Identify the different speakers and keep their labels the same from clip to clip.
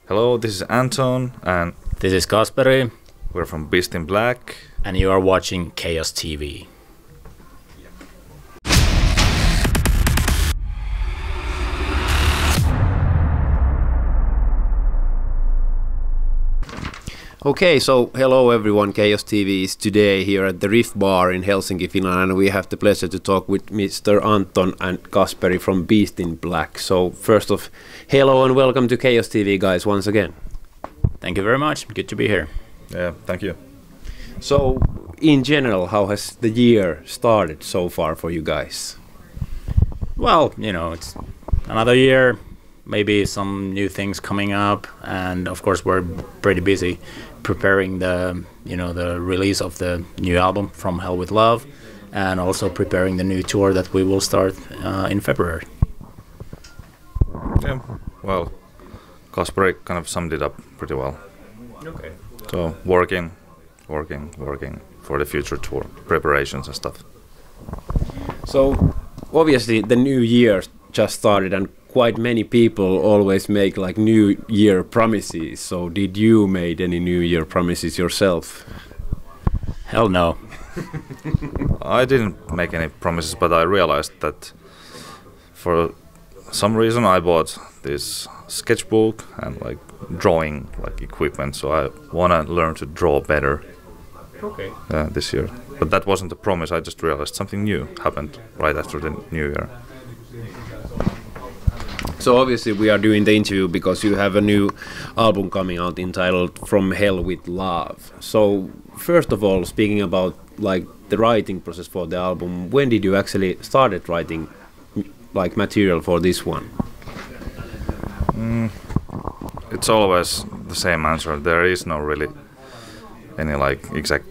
Speaker 1: Hello, this is Anton, and
Speaker 2: This is Kasperi,
Speaker 1: we're from Beast in Black.
Speaker 2: and you are watching Chaos TV.
Speaker 3: Okay, so hello everyone, Chaos TV is today here at the Riff Bar in Helsinki, Finland, and we have the pleasure to talk with Mr. Anton and Kasperi from Beast in Black. So first off, hello and welcome to Chaos TV, guys, once again.
Speaker 2: Thank you very much. Good to be here.
Speaker 1: Yeah, thank you.
Speaker 3: So, in general, how has the year started so far for you guys?
Speaker 2: Well, it's another year, maybe some new things coming up, and of course we're pretty busy preparing the release of the new album From Hell with Love, and also preparing the new tour that we will start in February.
Speaker 1: Yeah, well, Kasperi kind of summed it up pretty well.
Speaker 2: Okay.
Speaker 1: So, working for the future tour, preparations and stuff.
Speaker 3: So, obviously the new year just started and quite many people always make like New Year promises. So did you made any New Year promises yourself?
Speaker 2: Hell no.
Speaker 1: I didn't make any promises, but I realized that for some reason I bought this sketchbook and like drawing like equipment, so I want to learn to draw better.
Speaker 2: Okay.
Speaker 1: This year. But that wasn't a promise, I just realized something new happened right after the New Year.
Speaker 3: So obviously we are doing the interview because you have a new album coming out entitled From Hell with Love. So first of all, speaking about like the writing process for the album, when did you actually started writing like material for this one?
Speaker 1: It's always the same answer. There is no really any like exact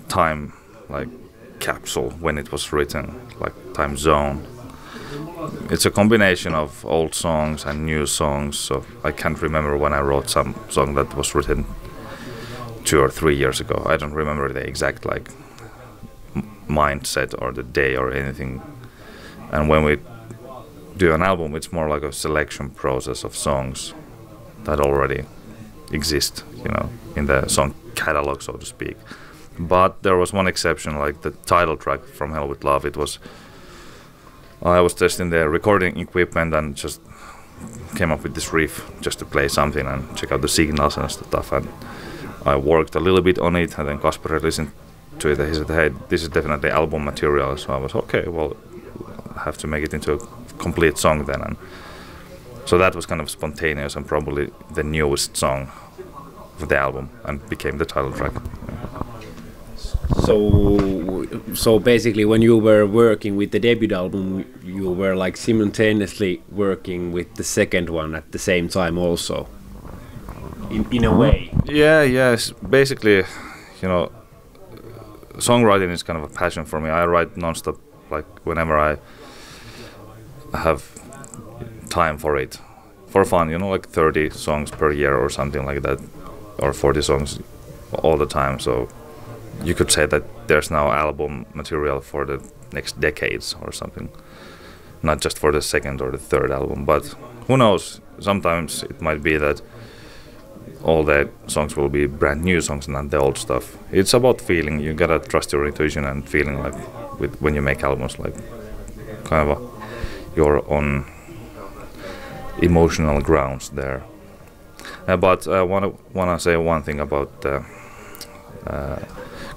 Speaker 1: time like capsule when it was written, like time zone. It's a combination of old songs and new songs, so I can't remember when I wrote some song that was written 2 or 3 years ago. I don't remember the exact like mindset or the day or anything. And when we do an album, it's more like a selection process of songs that already exist, in the song catalog, so to speak. But there was one exception, like the title track From Hell with Love. I was testing the recording equipment and just came up with this riff just to play something and check out the signals and stuff. And I worked a little bit on it, and then Kasperi listened to it and he said, hey, this is definitely album material. So I was, okay, well, I have to make it into a complete song then. And so that was kind of spontaneous and probably the newest song of the album and became the title track.
Speaker 3: So basically when you were working with the debut album, you were like simultaneously working with the second one at the same time also, in a way.
Speaker 1: Yes. Basically, songwriting is kind of a passion for me. I write non-stop, like whenever I have time for it, for fun, like 30 songs per year or something like that, or 40 songs all the time. So you could say that there's now album material for the next decades or something, not just for the second or the third album. But who knows, sometimes it might be that all the songs will be brand new songs, not the old stuff. It's about feeling. You gotta trust your intuition and feeling, like when you make albums, like kind of your own emotional grounds there. But I wanna say one thing about the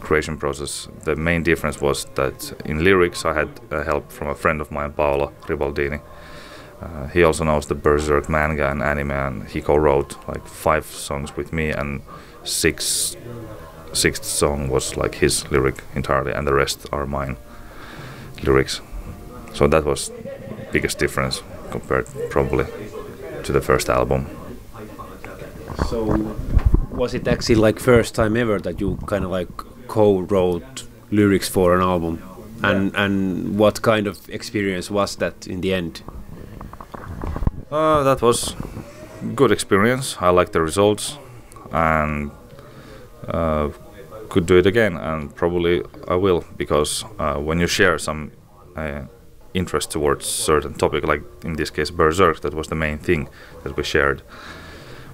Speaker 1: creation process. The main difference was that in lyrics I had help from a friend of mine, Paolo Ribaldini. He also knows the Berserk manga and anime, and he co-wrote like 5 songs with me, and sixth song was like his lyric entirely, and the rest are mine lyrics. So that was biggest difference compared probably to the first album.
Speaker 3: So was it actually like first time ever that you kind of like co-wrote lyrics for an album? And what kind of experience was that in the end?
Speaker 1: That was good experience. I liked the results and could do it again, and probably I will, because when you share some interest towards certain topic, like in this case Berserk, that was the main thing that we shared.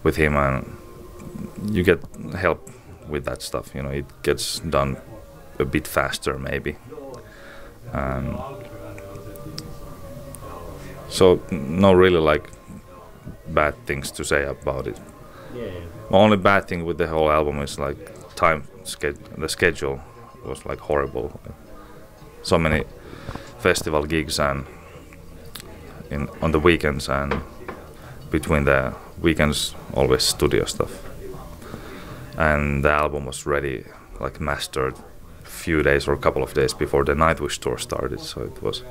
Speaker 1: with him, and you get help with that stuff. You know, it gets done a bit faster maybe. So no really like bad things to say about it.
Speaker 2: Yeah.
Speaker 1: Only bad thing with the whole album is like the schedule was like horrible. So many festival gigs and on the weekends, and between the weekends always studio stuff. And the album was ready, like mastered, a few days or a couple of days before the Nightwish tour started. So it was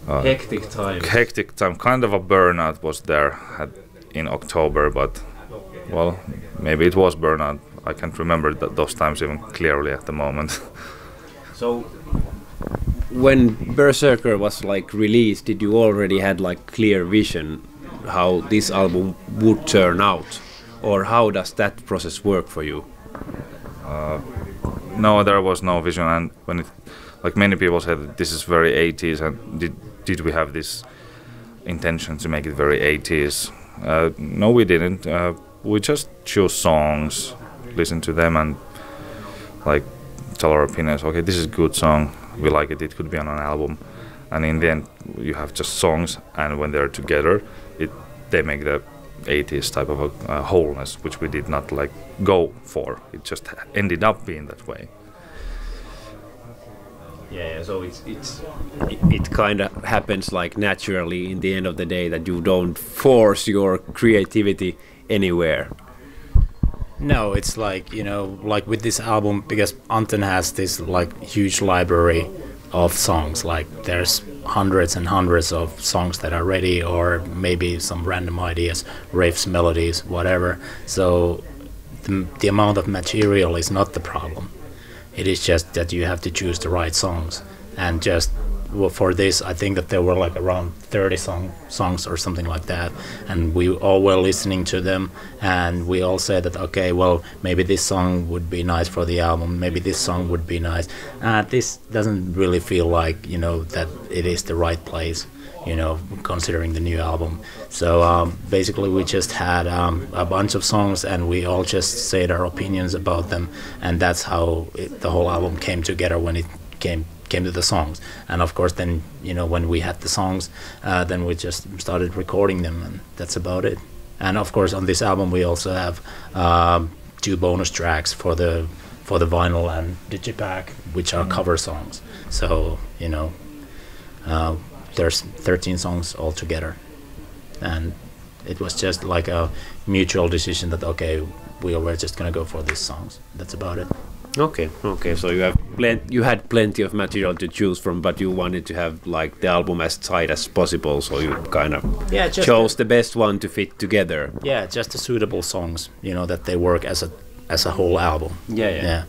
Speaker 3: hectic time.
Speaker 1: Hectic time. Kind of a burnout was there in October, but well, maybe it was burnout. I can't remember those times even clearly at the moment.
Speaker 3: So when Berserker was like released, did you already had like clear vision how this album would turn out, or how does that process work for you?
Speaker 1: No, there was no vision, and when it, like many people said, that this is very 80s, and did we have this intention to make it very 80s? No, we didn't. We just chose songs, listen to them, and like tell our opinions. Okay, this is a good song. We like it. It could be on an album. And in the end, you have just songs, and when they're together, they make the 80s type of a wholeness, which we did not like go for. It just ended up being that way.
Speaker 3: Yeah, so it kind of happens like naturally in the end of the day, that you don't force your creativity anywhere.
Speaker 2: No, it's like, you know, like with this album, because Anton has this like huge library of songs. Like there's hundreds and hundreds of songs that are ready, or maybe some random ideas, riffs, melodies, whatever. So the amount of material is not the problem. It is just that you have to choose the right songs. And just for this, I think that there were like around 30 songs or something like that. And we all were listening to them, and we all said that, okay, well, maybe this song would be nice for the album. Maybe this song would be nice. This doesn't really feel like, you know, that it is the right place, you know, considering the new album. So basically we just had a bunch of songs, and we all just said our opinions about them, and that's how the whole album came together when it came to the songs. And of course then, you know, when we had the songs, then we just started recording them, and that's about it. And of course on this album we also have 2 bonus tracks for the vinyl and digipack, which are cover songs. So, you know, there's 13 songs altogether, and it was just like a mutual decision that, okay, we were just gonna go for these songs. That's about it.
Speaker 3: Okay. So you had plenty of material to choose from, but you wanted to have like the album as tight as possible. So you kind of chose the best one to fit together.
Speaker 2: Yeah, just the suitable songs. You know, that they work as a whole album. Yeah.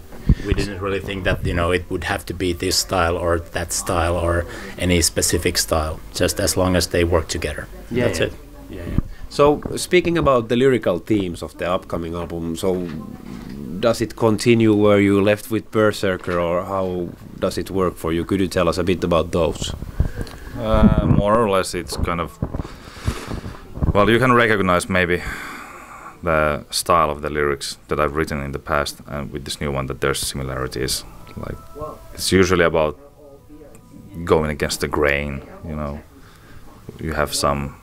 Speaker 2: We didn't really think that, you know, it would have to be this style or that style or any specific style. Just as long as they work together. That's it.
Speaker 3: Yeah. So speaking about the lyrical themes of the upcoming album, so does it continue where you left with Berserker, or how does it work for you? Could you tell us a bit about those?
Speaker 1: More or less, it's kind of, well, you can recognize maybe the style of the lyrics that I've written in the past, and with this new one, that there's similarities. Like it's usually about going against the grain. You know, you have some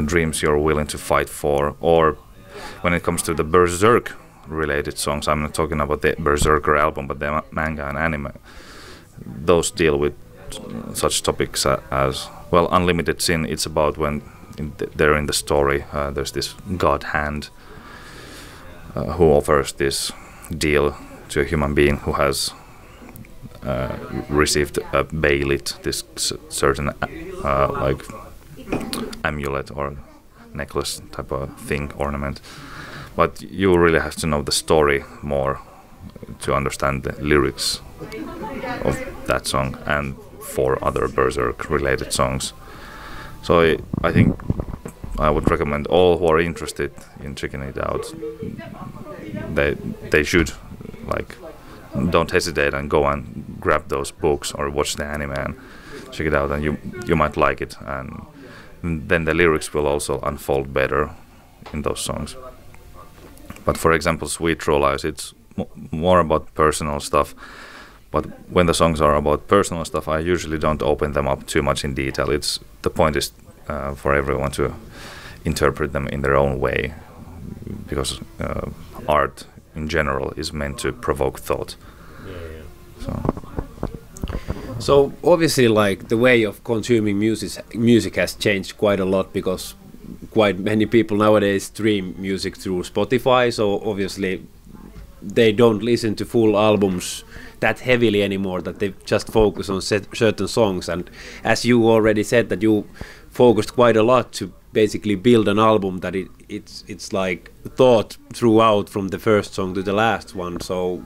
Speaker 1: dreams you're willing to fight for. Or when it comes to the Berserk related songs, I'm not talking about the Berserker album, but the manga and anime. Those deal with such topics as, well, Unlimited Sin. It's about when they're in the story, there's this god hand who offers this deal to a human being who has received a Bailit, this certain like amulet or necklace type of thing, ornament. But you really have to know the story more to understand the lyrics of that song and 4 other Berserk related songs. So I think I would recommend all who are interested in checking it out, they should, like, don't hesitate and go and grab those books or watch the anime and check it out, and you might like it. And then the lyrics will also unfold better in those songs. But for example, Sweet True Lies, it's more about personal stuff. But when the songs are about personal stuff, I usually don't open them up too much in detail. The point is for everyone to interpret them in their own way, because art in general is meant to provoke thought.
Speaker 3: So obviously, like, the way of consuming music has changed quite a lot, because quite many people nowadays stream music through Spotify. So obviously they don't listen to full albums that heavily anymore, that they just focus on certain songs. And as you already said, that you focused quite a lot to basically build an album that it's like thought throughout from the first song to the last one. So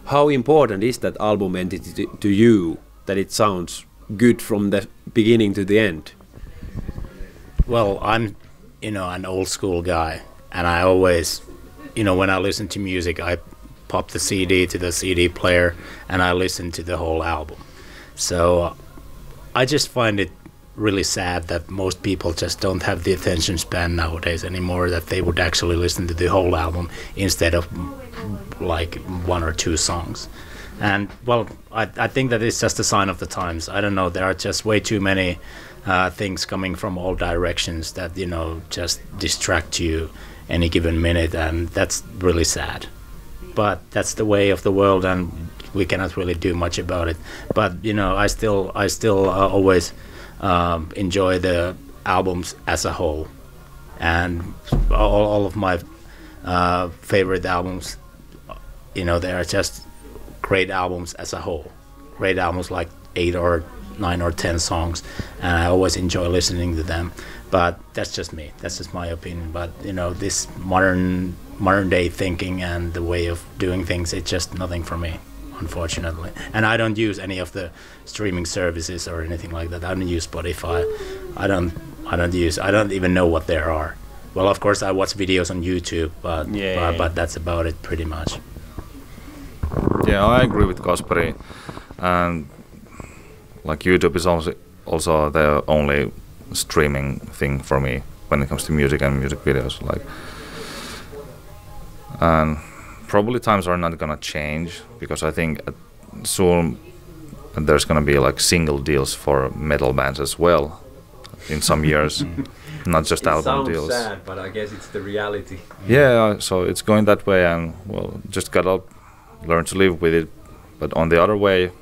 Speaker 3: how important is that album entity to you, that it sounds good from the beginning to the end?
Speaker 2: Well, I'm, an old school guy, and I always, when I listen to music, I pop the CD to the CD player and I listen to the whole album. So I just find it really sad that most people just don't have the attention span nowadays anymore, that they would actually listen to the whole album instead of like one or two songs. And well, I think that it's just a sign of the times. I don't know, there are just way too many things coming from all directions that just distract you any given minute, and that's really sad. But that's the way of the world, and we cannot really do much about it. But I still always enjoy the albums as a whole, and all of my favorite albums, they are just great albums as a whole. Great albums, like 8 or 9 or 10 songs, and I always enjoy listening to them. But that's just me. That's just my opinion. But this modern day thinking and the way of doing things, it's just nothing for me, unfortunately. And I don't use any of the streaming services or anything like that. I don't use Spotify. I don't even know what there are. Well, of course, I watch videos on YouTube, but that's about it, pretty much.
Speaker 1: Yeah, I agree with Kasperi, and like YouTube is also the only streaming thing for me when it comes to music and music videos. Like, and probably times are not gonna change, because I think soon there's gonna be like single deals for metal bands as well in some years, not just album deals.
Speaker 3: It sounds sad, but I guess it's the reality.
Speaker 1: Yeah, so it's going that way, and well, just gotta learn to live with it. But on the other way,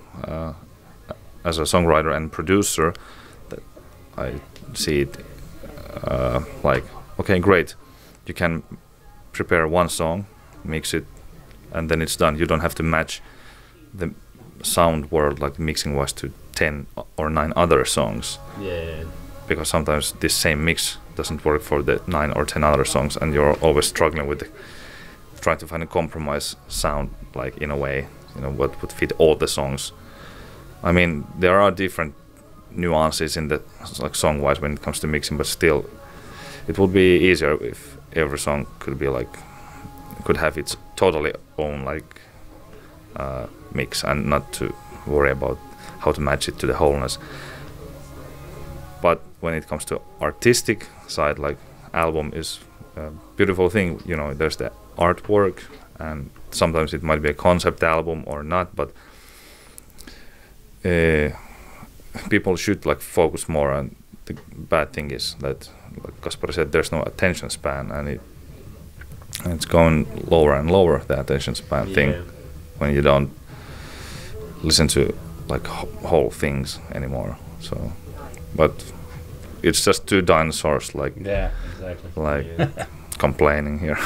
Speaker 1: as a songwriter and producer, I see it like, okay, great, you can prepare one song, mix it, and then it's done. You don't have to match the sound world, like mixing wise, to 10 or 9 other songs.
Speaker 3: Yeah.
Speaker 1: Because sometimes this same mix doesn't work for the 9 or 10 other songs, and you're always struggling with trying to find a compromise sound, like in a way, what would fit all the songs. I mean, there are different nuances in the like song-wise when it comes to mixing, but still, it would be easier if every song could have its totally own like mix, and not to worry about how to match it to the wholeness. But when it comes to artistic side, like album is a beautiful thing. There's the artwork, and sometimes it might be a concept album or not, but people should like focus more. And the bad thing is that, like Kasperi said, there's no attention span, and it's going lower and lower, the attention span thing, when you don't listen to like whole things anymore. So, but it's just two dinosaurs like complaining here.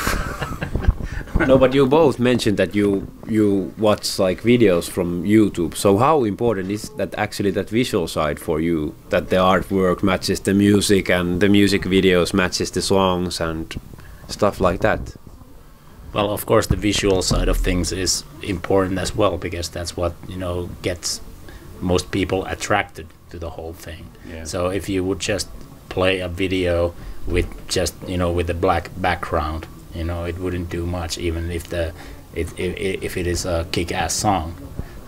Speaker 3: No, but you both mentioned that you watch like videos from YouTube. So how important is that actually, that visual side for you, that the artwork matches the music and the music videos matches the songs and stuff like that?
Speaker 2: Well, of course, the visual side of things is important as well, because that's what gets most people attracted to the whole thing. Yeah. So if you would just play a video with just with a black background, it wouldn't do much, even if if it is a kick-ass song.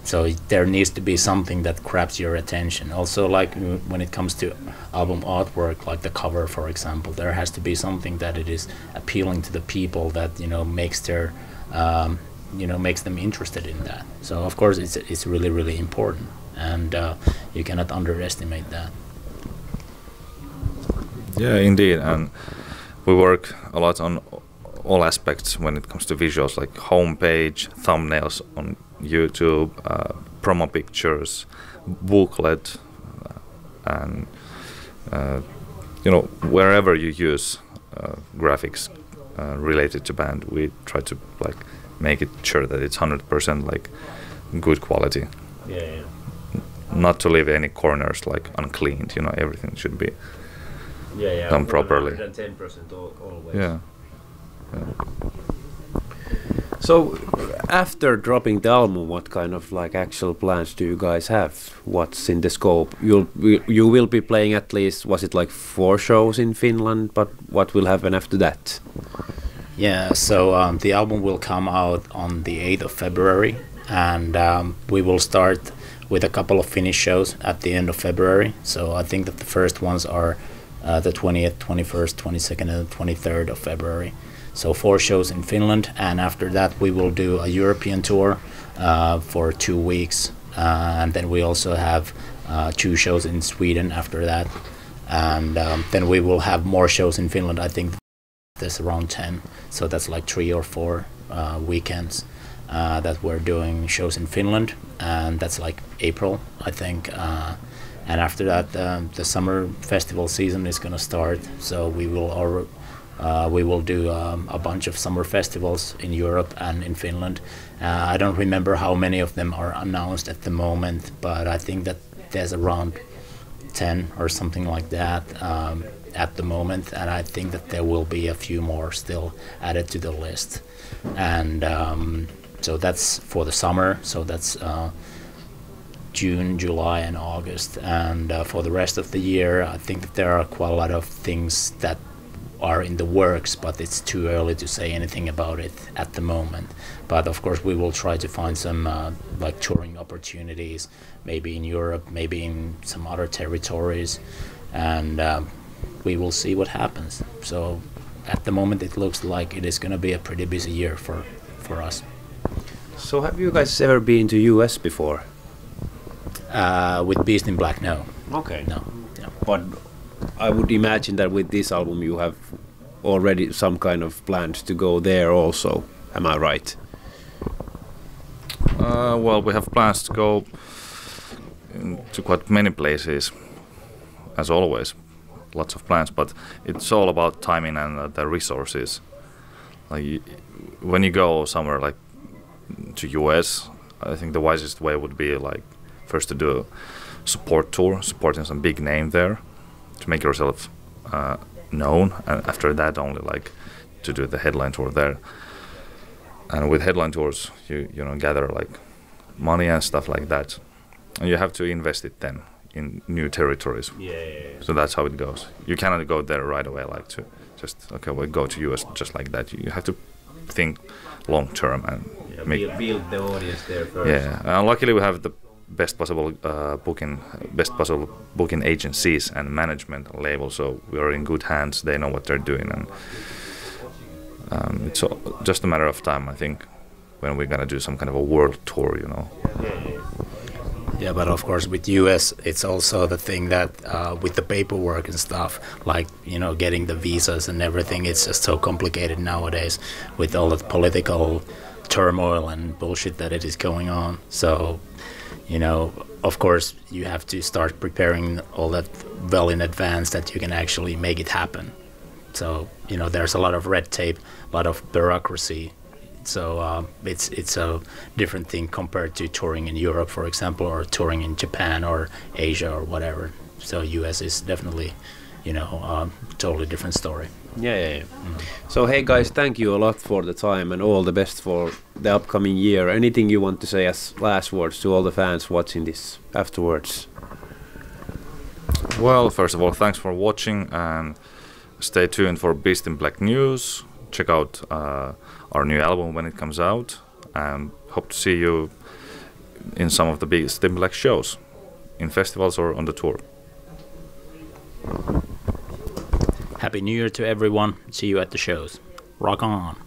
Speaker 2: So there needs to be something that grabs your attention. Also, like when it comes to album artwork, like the cover, for example, there has to be something that it is appealing to the people, that makes their makes them interested in that. So of course it's really, really important, and you cannot underestimate that.
Speaker 1: Yeah, indeed, and we work a lot on all aspects when it comes to visuals, like homepage, thumbnails on YouTube, promo pictures, booklet, and wherever you use graphics related to band, we try to like make it sure that it's 100% like good quality.
Speaker 2: Yeah.
Speaker 1: Not to leave any corners like uncleaned. Everything should be done properly.
Speaker 3: 110% always.
Speaker 1: Yeah.
Speaker 3: So, after dropping the album, what kind of like actual plans do you guys have? What's in the scope? You will be playing at least, was it like 4 shows in Finland? But what will happen after that?
Speaker 2: Yeah, so the album will come out on the 8th of February, and we will start with a couple of Finnish shows at the end of February. So I think that the first ones are the 20th, 21st, 22nd, and 23rd of February. So 4 shows in Finland, and after that we will do a European tour for 2 weeks, and then we also have 2 shows in Sweden after that, and then we will have more shows in Finland. I think there's around 10, so that's like 3 or 4 weekends that we're doing shows in Finland, and that's like April, I think. And after that, the summer festival season is gonna start. So we will do a bunch of summer festivals in Europe and in Finland. I don't remember how many of them are announced at the moment, but I think that there's around 10 or something like that at the moment, and I think that there will be a few more still added to the list. And so that's for the summer. So that's June, July, and August. And for the rest of the year, I think that there are quite a lot of things that are in the works, but it's too early to say anything about it at the moment. But of course we will try to find some like touring opportunities, maybe in Europe, maybe in some other territories, and we will see what happens. So at the moment it looks like it is going to be a pretty busy year for us.
Speaker 3: So have you guys ever been to US before?
Speaker 2: With Beast in Black, no.
Speaker 3: Okay.
Speaker 2: No.
Speaker 3: But I would imagine that with this album you have already some kind of plans to go there also. Am I right?
Speaker 1: Well, we have plans to go to quite many places, as always. Lots of plans, but it's all about timing and the resources. Like when you go somewhere like to US, I think the wisest way would be like first to do a support tour, supporting some big name there, to make yourself known, and after that only like to do the headline tour there. And with headline tours you gather like money and stuff like that, and you have to invest it then in new territories.
Speaker 3: Yeah.
Speaker 1: So that's how it goes. You cannot go there right away like to just we'll go to US just like that. You have to think long term and
Speaker 3: build the audience there first.
Speaker 1: Yeah, and luckily we have the best possible booking agencies and management label, so we are in good hands. They know what they're doing, and it's just a matter of time, I think, when we're gonna do some kind of a world tour.
Speaker 2: Yeah, but of course with US it's also the thing that with the paperwork and stuff, like getting the visas and everything, it's just so complicated nowadays with all the political turmoil and bullshit that it is going on. So of course you have to start preparing all that well in advance that you can actually make it happen. So there's a lot of red tape, a lot of bureaucracy. So it's a different thing compared to touring in Europe, for example, or touring in Japan or Asia or whatever. So US is definitely totally different story.
Speaker 3: Yeah. So hey guys, thank you a lot for the time and all the best for the upcoming year. Anything you want to say as last words to all the fans watching this afterwards?
Speaker 1: Well, first of all, thanks for watching, and stay tuned for Beast in Black news. Check out our new album when it comes out, and hope to see you in some of the biggest Timberlake shows, in festivals or on the tour.
Speaker 2: Happy New Year to everyone. See you at the shows. Rock on.